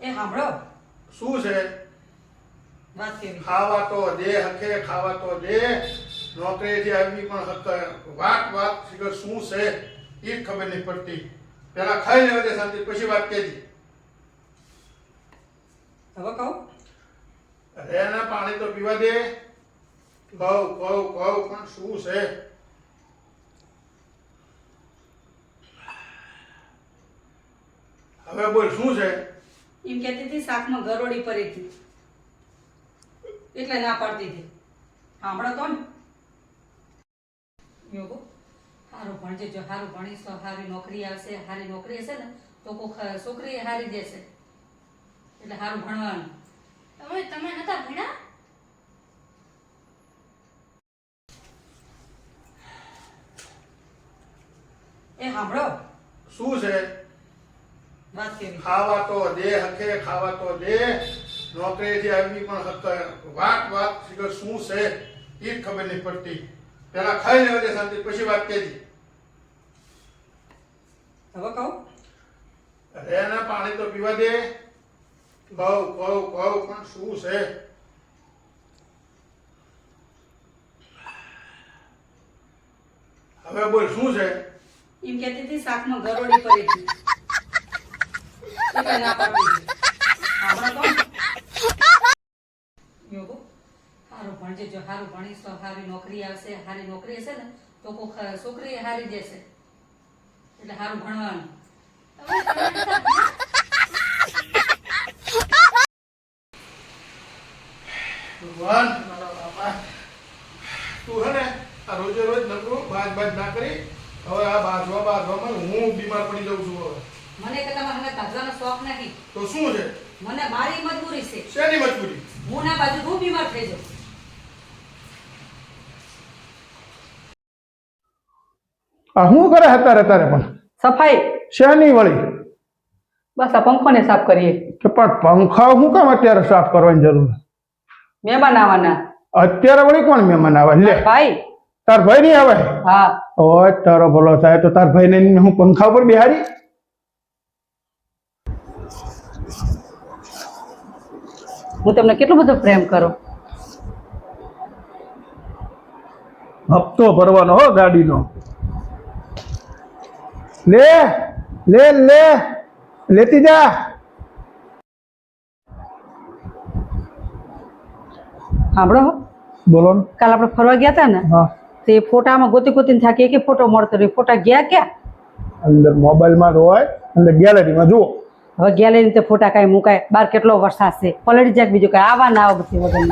એ સાંભળો શું છે? વાત કેવી ખાવા તો દે હકે, ખાવા તો દે. નોકરીએથી આવી પણ વાત શીખર શું છે એ જ ખબર નહીં પડતી. પેલા ખાઈ લેવા દે શાંતિ, પછી વાત કહેજે. હવે કહું અરે એના પાણી તો પીવા દે. કહું પણ શું છે? હવે બોલ શું છે? એમ કહેતી હતી શાકમાં ગરોળી પડી હતી એટલે ના પાડતી હતી. સાંભળો તો ને યોગો સારું ભણજે. જો સારું ભણીશ તો સારી નોકરી આવશે. સારી નોકરી હશે ને તો કોઈ છોકરી હારી દેશે. એટલે સારું ભણવાનું. તમે નતા ભણ્યા? એ સાંભળો શું છે? વાત કેવી ખાવા તો દે હકે, ખાવા તો દે. નોકરીએથી આવી પણ વાત શીખર શું છે એ જ ખબર નહીં પડતી. પેલા ખાઈ લેવા દે શાંતિ, પછી વાત કહેજે. હવે કહું અરે એના પાણી તો પીવા દે. કહું પણ શું છે? હવે બોલ શું છે? એમ કહેતી હતી શાકમાં ગરોળી પડી હતી એટલે ના પાડતી હતી. સાંભળો તો ને યોગો સારું ભણજે. જો સારું ભણીશ તો સારી નોકરી આવશે. સારી નોકરી હશે ને તો કોઈ છોકરી હારી દેશે. એટલે સારું ભણવાનું. તમે નતા ભણ્યા? ભગવાન મારા બાપા, તું હે ને આ રોજે રોજ નકરું બાજ ના કરી. હવે આ બાજવામાં હું બીમાર પડી જાઉં છું. હવે મને કે તમારે હવે ભાગવાનો શોખ નથી. તો શું છે? મને મારી મજબૂરી છે. શેની મજબૂરી? હું ના બાજુ હું બીમાર થઈ જાઉં. આ શું કરે અત્યારે પણ સફાઈ શેની વળી? બસ આ પંખોને સાફ કરીએ. કે પણ પંખા શું કામ અત્યારે સાફ કરવાની જરૂર? મહેમાન આવવાના. અત્યારે વળી કોણ મહેમાન આવે? લે ભાઈ તાર ભાઈ નહીં આવે? હા ઓય તારો ભલો થાય તો તાર ભાઈ ને હું પંખા ઉપર બિહારી? હું તમને કેટલો બધો પ્રેમ કરું. હપ્તો ભરવાનો હો ગાડીનો. લે લે લે લેતી જા. સાંભળો બોલો ને. કાલ આપણે ફરવા ગયા હતા ને હા, તે ફોટામાં ગોતીને થાકી એક ફોટો મળતો રહ્યો. ફોટા ગયા ક્યાં? અંદર મોબાઈલમાં હોય, અંદર ગેલેરીમાં જુઓ. હવે ગેલેરી તે ફોટા કાંઈ મુકાય? બાર કેટલો વરસાદ છે. પલળી જાય બીજું કાંઈ આવા ના આવે બધી વગર.